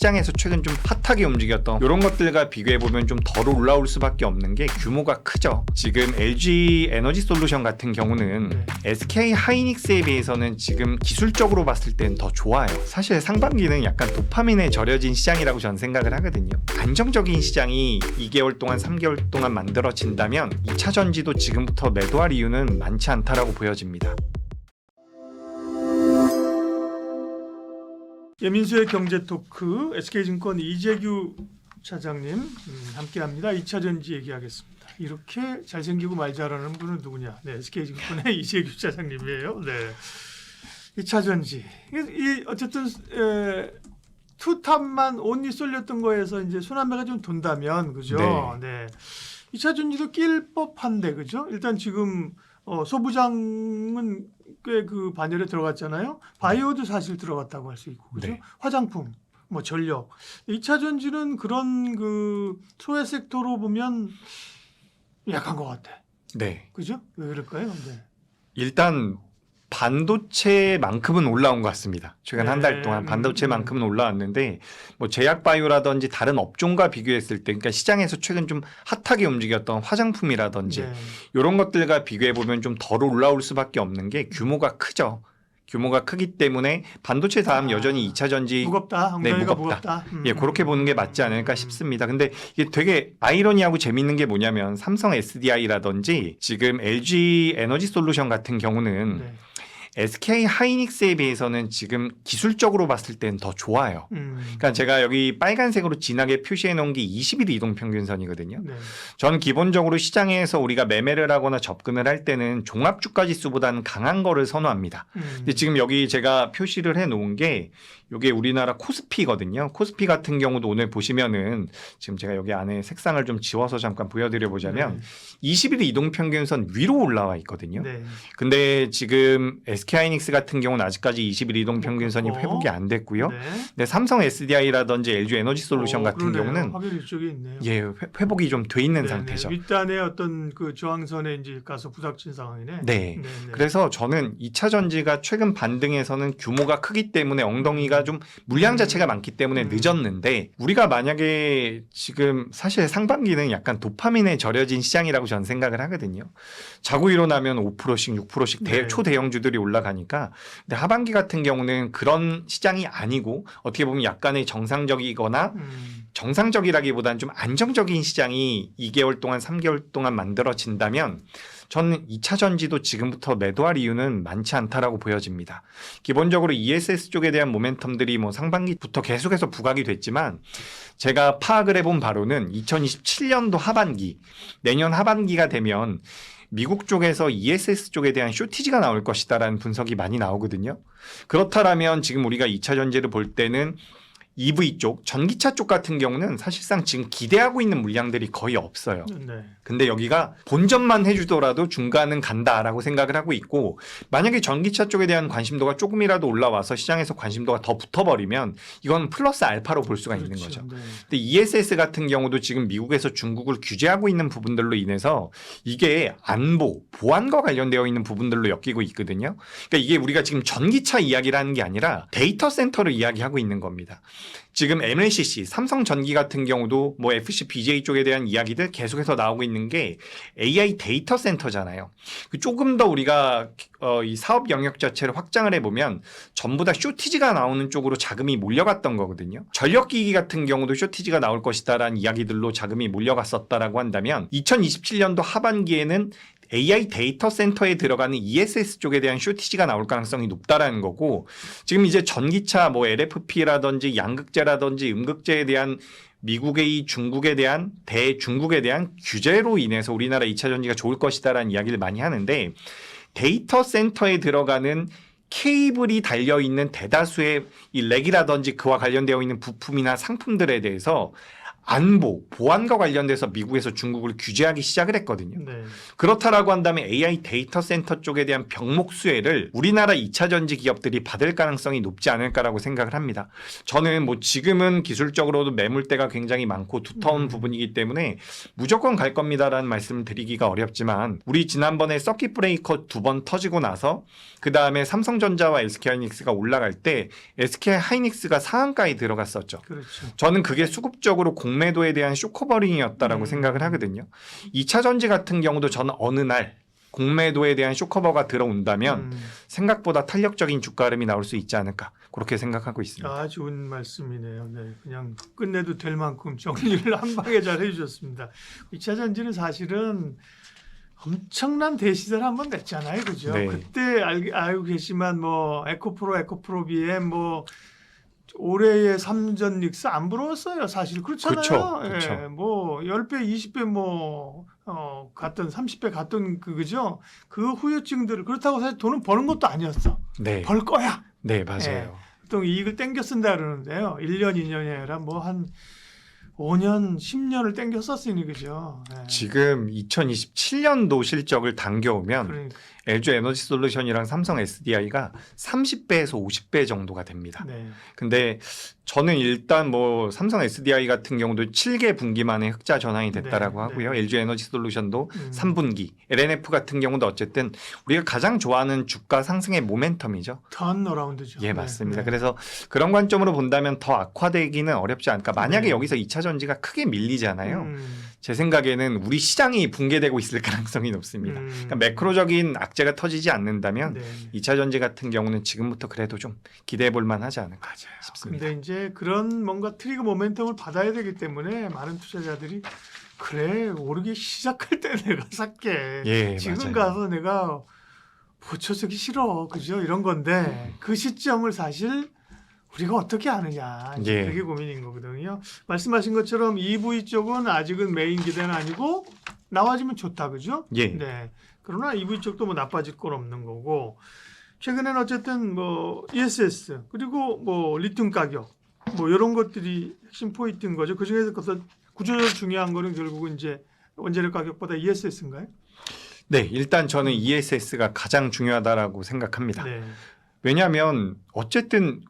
시장에서 최근 좀 핫하게 움직였던 이런 것들과 비교해보면 좀 덜 올라올 수밖에 없는 게 규모가 크죠. 지금 LG 에너지 솔루션 같은 경우는 SK 하이닉스에 비해서는 지금 기술적으로 봤을 땐 더 좋아요. 사실 상반기는 약간 도파민에 절여진 시장이라고 저는 생각을 하거든요. 안정적인 시장이 2개월 동안 3개월 동안 만들어진다면 2차 전지도 지금부터 매도할 이유는 많지 않다라고 보여집니다. 예민수의 경제토크 SK증권 이재규 차장님 함께합니다. 2차 전지 얘기하겠습니다. 이렇게 잘생기고 말 잘하는 분은 누구냐? 네, SK증권의 이재규 차장님이에요. 네, 2차 전지 어쨌든 투탑만 온리 쏠렸던 거에서 이제 순환매가 좀 돈다면 그죠? 네. 2차 전지도 낄 법한데 그죠? 일단 지금 소부장은 꽤 그 반열에 들어갔잖아요. 바이오도 사실 들어갔다고 할 수 있고 그죠? 네. 화장품, 뭐 전력. 2차 전지는 그런 그 소외 섹터로 보면 약한 것 같아. 네. 그죠? 왜 그럴까요? 네. 일단 반도체만큼은 올라온 것 같습니다. 최근 한 달 동안 반도체만큼은 올라왔는데 뭐 제약 바이오라든지 다른 업종과 비교했을 때 그러니까 시장에서 최근 좀 핫하게 움직였던 화장품이라든지 이런 것들과 비교해 보면 좀 덜 올라올 수밖에 없는 게 규모가 크죠. 규모가 크기 때문에 반도체 다음 여전히 2차 전지 무겁다. 엉덩이가 무겁다. 예, 그렇게 보는 게 맞지 않을까 싶습니다. 근데 이게 되게 아이러니하고 재밌는 게 뭐냐면 삼성 SDI라든지 지금 LG 에너지 솔루션 같은 경우는 SK 하이닉스에 비해서는 지금 기술적으로 봤을 땐 더 좋아요. 그러니까 제가 여기 빨간색으로 진하게 표시해 놓은 게 20일 이동평균선이거든요. 저는 기본적으로 시장에서 우리가 매매를 하거나 접근을 할 때는 종합주가지수보다는 강한 거를 선호합니다. 근데 지금 여기 제가 표시를 해 놓은 게 이게 우리나라 코스피거든요. 코스피 같은 경우도 오늘 보시면은 지금 제가 여기 안에 색상을 좀 지워서 잠깐 보여드려 보자면 20일 이동평균선 위로 올라와 있거든요. 근데 지금 SK하이닉스 같은 경우는 아직까지 20일 이동평균선이 회복이 안 됐고요. 근데 삼성 SDI라든지 LG 에너지 솔루션 같은 경우는 이쪽에 있네요. 예, 회복이 좀 돼 있는 상태죠. 윗단의 어떤 그 저항선에 이제 가서 부닥친 상황이네. 네. 그래서 저는 2차 전지가 최근 반등에서는 규모가 크기 때문에 엉덩이가 좀 물량 자체가 많기 때문에 늦었는데 우리가 만약에 지금 사실 상반기는 약간 도파민에 절여진 시장이라고 저는 생각을 하거든요. 자고 일어나면 5%씩 6%씩 초대형주들이 올라가니까 근데 하반기 같은 경우는 그런 시장이 아니고 어떻게 보면 약간의 정상적이거나 정상적이라기보다는 좀 안정적인 시장이 2개월 동안 3개월 동안 만들어진다면 저는 2차 전지도 지금부터 매도할 이유는 많지 않다라고 보여집니다. 기본적으로 ESS 쪽에 대한 모멘텀들이 뭐 상반기부터 계속해서 부각이 됐지만 제가 파악을 해본 바로는 2027년도 하반기, 내년 하반기가 되면 미국 쪽에서 ESS 쪽에 대한 쇼티지가 나올 것이다라는 분석이 많이 나오거든요. 그렇다면 지금 우리가 2차 전지를 볼 때는 EV 쪽, 전기차 쪽 같은 경우는 사실상 지금 기대하고 있는 물량들이 거의 없어요. 근데 여기가 본전만 해주더라도 중간은 간다라고 생각을 하고 있고 만약에 전기차 쪽에 대한 관심도가 조금이라도 올라와서 시장에서 관심도가 더 붙어버리면 이건 플러스 알파로 볼 수가 있는 거죠. 근데 ESS 같은 경우도 지금 미국에서 중국을 규제하고 있는 부분들로 인해서 이게 안보, 보안과 관련되어 있는 부분들로 엮이고 있거든요. 그러니까 이게 우리가 지금 전기차 이야기를 하는 게 아니라 데이터 센터를 이야기하고 있는 겁니다. 지금 MLCC, 삼성전기 같은 경우도 뭐 FCBJ 쪽에 대한 이야기들 계속해서 나오고 있는 게 AI 데이터 센터잖아요. 조금 더 우리가 이 사업 영역 자체를 확장을 해보면 전부 다 쇼티지가 나오는 쪽으로 자금이 몰려갔던 거거든요. 전력기기 같은 경우도 쇼티지가 나올 것이다라는 이야기들로 자금이 몰려갔었다라고 한다면 2027년도 하반기에는 AI 데이터 센터에 들어가는 ESS 쪽에 대한 쇼티지가 나올 가능성이 높다라는 거고 지금 이제 전기차 뭐 LFP라든지 양극재라든지 음극재에 대한 미국의 중국에 대한 대중국에 대한 규제로 인해서 우리나라 2차 전지가 좋을 것이다라는 이야기를 많이 하는데 데이터 센터에 들어가는 케이블이 달려있는 대다수의 이 렉이라든지 그와 관련되어 있는 부품이나 상품들에 대해서 안보, 보안과 관련돼서 미국에서 중국을 규제하기 시작을 했거든요. 네. 그렇다라고 한다면 AI 데이터 센터 쪽에 대한 병목 수혜를 우리나라 2차 전지 기업들이 받을 가능성이 높지 않을까라고 생각을 합니다. 저는 뭐 지금은 기술적으로도 매물대가 굉장히 많고 두터운 부분이기 때문에 무조건 갈 겁니다라는 말씀을 드리기가 어렵지만 우리 지난번에 서킷 브레이커 2번 터지고 나서 그 다음에 삼성전자와 SK하이닉스가 올라갈 때 SK하이닉스가 상한가에 들어갔었죠. 그렇죠. 저는 그게 수급적으로 공매도에 대한 쇼커버링이었다라고 생각을 하거든요. 2차 전지 같은 경우도 저는 어느 날 공매도에 대한 쇼커버가 들어온다면 생각보다 탄력적인 주가 흐름이 나올 수 있지 않을까 그렇게 생각하고 있습니다. 아, 좋은 말씀이네요. 네, 그냥 끝내도 될 만큼 정리를 한 방에 잘 해주셨습니다. 2차 전지는 사실은 엄청난 대시세를 한번 냈잖아요, 그죠? 네. 그때 알고 계시만 뭐 에코프로 BM 뭐 올해의 삼전닉스 안 부러웠어요, 사실. 그렇잖아요. 그쵸. 예, 뭐 10배, 20배 갔던 30배 갔던 그죠? 그 후유증들을 그렇다고 사실 돈은 버는 것도 아니었어. 네, 벌 거야. 네 맞아요. 보통 이익을 땡겨 쓴다 그러는데요. 1년, 2년이 아니라 뭐 한 5년, 10년을 땡겨 썼으니 그죠. 예. 지금 2027년도 실적을 당겨오면 그러니까. LG 에너지 솔루션이랑 삼성 SDI가 30배에서 50배 정도가 됩니다. 네. 근데 저는 일단 뭐 삼성 SDI 같은 경우도 7개 분기 만에 흑자 전환이 됐다라고 네, 하고요. 네. LG 에너지 솔루션도 3분기, LNF 같은 경우도 어쨌든 우리가 가장 좋아하는 주가 상승의 모멘텀이죠. 턴어라운드죠. 예, 맞습니다. 네. 그래서 그런 관점으로 본다면 더 악화되기는 어렵지 않을까. 만약에 네. 여기서 2차 전지가 크게 밀리잖아요. 음. 제 생각에는 우리 시장이 붕괴되고 있을 가능성이 높습니다. 그러니까 매크로적인 악재가 터지지 않는다면 네. 2차 전지 같은 경우는 지금부터 그래도 좀 기대해 볼 만하지 않을까 싶습니다. 근데 이제 그런 뭔가 트리거 모멘텀을 받아야 되기 때문에 많은 투자자들이 그래 오르기 시작할 때 내가 살게. 예, 지금 맞아요. 가서 내가 붙여쓰기 싫어. 그죠? 이런 건데 그 시점을 사실 우리가 어떻게 아느냐. 이제 예. 그게 고민인 거거든요. 말씀하신 것처럼 EV 쪽은 아직은 메인 기대는 아니고 나와주면 좋다. 그죠? 예. 네. 그러나 EV 쪽도 뭐 나빠질 건 없는 거고 최근에는 어쨌든 뭐 ESS 그리고 뭐 리튬 가격 뭐 이런 것들이 핵심 포인트인 거죠. 그 중에서 구조적으로 중요한 거는 결국은 이제 원재료 가격보다 ESS인가요? 네, 일단 저는 ESS가 가장 중요하다라고 생각합니다. 네. 왜냐하면 어쨌든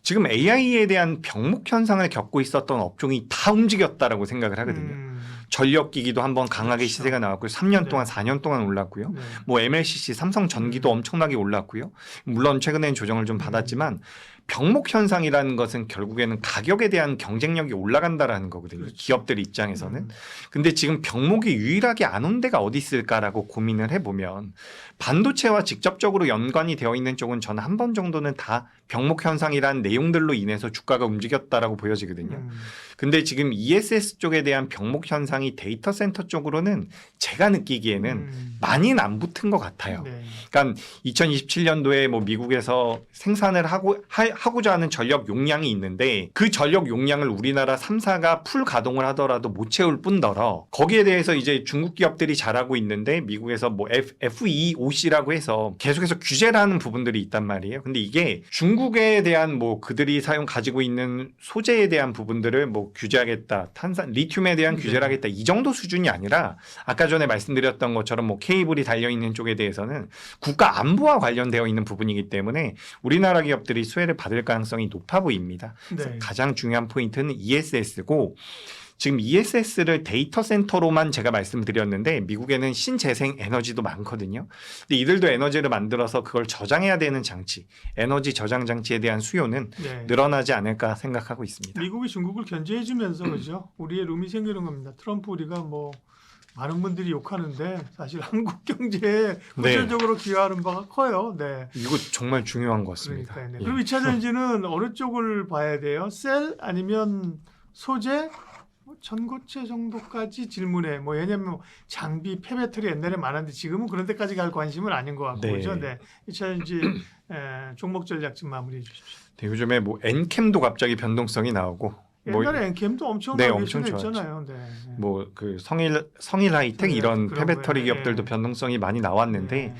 지금 AI에 대한 병목 현상을 겪고 있었던 업종이 다 움직였다라고 생각을 하거든요. 전력기기도 한번 강하게 그렇죠. 시세가 나왔고요. 3년 네. 동안 4년 동안 올랐고요. 네. 뭐 MLCC 삼성전기도 엄청나게 올랐고요. 물론 최근엔 조정을 좀 받았지만 병목 현상이라는 것은 결국에는 가격에 대한 경쟁력이 올라간다라는 거거든요. 그렇죠. 기업들 입장에서는. 근데 지금 병목이 유일하게 안 온 데가 어디 있을까라고 고민을 해보면 반도체와 직접적으로 연관이 되어 있는 쪽은 저는 한 번 정도는 다 병목 현상이라는 내용들로 인해서 주가가 움직였다라고 보여지거든요. 근데 지금 ESS 쪽에 대한 병목 현상이 데이터 센터 쪽으로는 제가 느끼기에는 많이는 안 붙은 것 같아요. 네. 그러니까 2027년도에 뭐 미국에서 생산을 하고자 하는 전력 용량이 있는데 그 전력 용량을 우리나라 3사가 풀 가동을 하더라도 못 채울 뿐더러 거기에 대해서 이제 중국 기업들이 잘하고 있는데 미국에서 뭐 FEOC라고 해서 계속해서 규제를 하는 부분들이 있단 말이에요. 근데 이게 중국에 대한 뭐 그들이 가지고 있는 소재에 대한 부분들을 뭐 규제하겠다. 리튬에 대한 규제를 하겠다. 이 정도 수준이 아니라 아까 전에 말씀드렸던 것처럼 뭐 케이블이 달려 있는 쪽에 대해서는 국가 안보와 관련되어 있는 부분이기 때문에 우리나라 기업들이 수혜를 받을 가능성이 높아 보입니다. 그래서 네. 가장 중요한 포인트는 ESS고 지금 ESS를 데이터 센터로만 제가 말씀드렸는데 미국에는 신재생 에너지도 많거든요. 근데 이들도 에너지를 만들어서 그걸 저장해야 되는 장치, 에너지 저장 장치에 대한 수요는 네. 늘어나지 않을까 생각하고 있습니다. 미국이 중국을 견제해주면서 그죠? 우리의 룸이 생기는 겁니다. 트럼프 우리가 뭐 많은 분들이 욕하는데 사실 한국 경제에 구체적으로 기여하는 바가 커요. 네. 이거 정말 중요한 것 같습니다. 그러니까요. 네. 예. 그럼 2차 전지는 어느 쪽을 봐야 돼요? 셀 아니면 소재? 뭐 전고체 정도까지 질문해. 뭐 왜냐면 장비, 폐배터리 옛날에 많았는데 지금은 그런 데까지 갈 관심은 아닌 것 같고 네. 그죠? 네. 2차 전지 종목 전략 좀 마무리해 주십시오. 네, 요즘에 뭐 엔캠도 갑자기 변동성이 나오고 옛날에 엔캠도 엄청나게 엄청 했잖아요. 네. 뭐 그 성일 하이텍 네, 이런 그런 폐배터리 거예요. 기업들도 네. 변동성이 많이 나왔는데 네.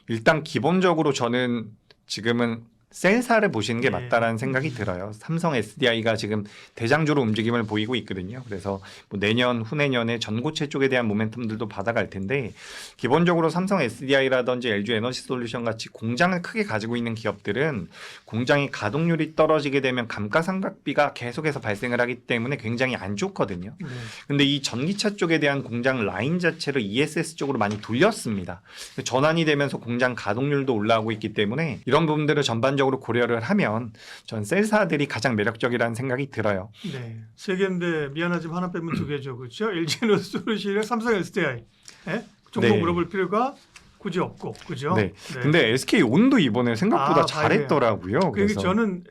일단 기본적으로 저는 지금은 셀사를 보시는 게 예. 맞다라는 생각이 들어요. 삼성 SDI가 지금 대장주로 움직임을 보이고 있거든요. 그래서 뭐 내년, 후내년에 전고체 쪽에 대한 모멘텀들도 받아갈 텐데 기본적으로 삼성 SDI라든지 LG 에너지솔루션 같이 공장을 크게 가지고 있는 기업들은 공장의 가동률이 떨어지게 되면 감가상각비가 계속해서 발생을 하기 때문에 굉장히 안 좋거든요. 네. 근데 이 전기차 쪽에 대한 공장 라인 자체를 ESS 쪽으로 많이 돌렸습니다. 전환이 되면서 공장 가동률도 올라오고 있기 때문에 이런 부분들을 전반적으로 고려를 하면 전 셀사들이 가장 매력적이라는 생각이 들어요. 네. 세 개인데 미안하지만 하나 빼면 두 개죠. 그렇죠? LG 에너지솔루션이랑 삼성 SDI. 예? 종목 네. 물어볼 필요가 굳이 없고. 그죠? 네. 근데 SK온도 이번에 생각보다 아, 잘했더라고요. 그러니까 그래서 저는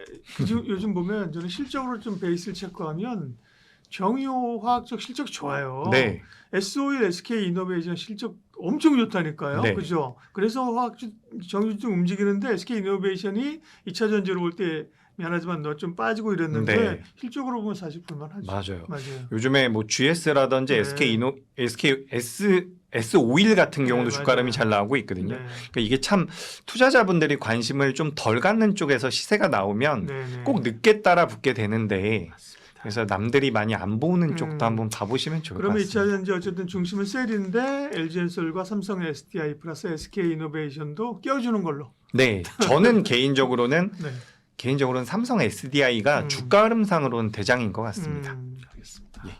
요즘 보면 저는 실적으로 좀 베이스를 체크하면 정유 화학적 실적이 좋아요. 네. S-Oil, SK 이노베이션 실적 엄청 좋다니까요. 네. 그죠? 그래서 화학주 정유 좀 움직이는데 SK 이노베이션이 2차 전지로 올 때 미안하지만 너 좀 빠지고 이랬는데 네. 실적으로 보면 사실 볼만하죠. 맞아요. 맞아요. 요즘에 뭐 GS라든지 네. S 오일 같은 경우도 네, 주가름이 맞아요. 잘 나오고 있거든요. 네. 그러니까 이게 참 투자자분들이 관심을 좀 덜 갖는 쪽에서 시세가 나오면 네, 네. 꼭 늦게 따라 붙게 되는데 맞습니다. 그래서 남들이 많이 안 보는 쪽도 한번 봐보시면 좋을 것 그러면 2차 같습니다. 전지 어쨌든 중심은 셀인데 LG엔솔과 삼성 SDI 플러스 SK 이노베이션도 껴주는 걸로. 네, 저는 개인적으로는 네. 삼성 SDI가 주가 흐름상으로는 대장인 것 같습니다. 알겠습니다. 예.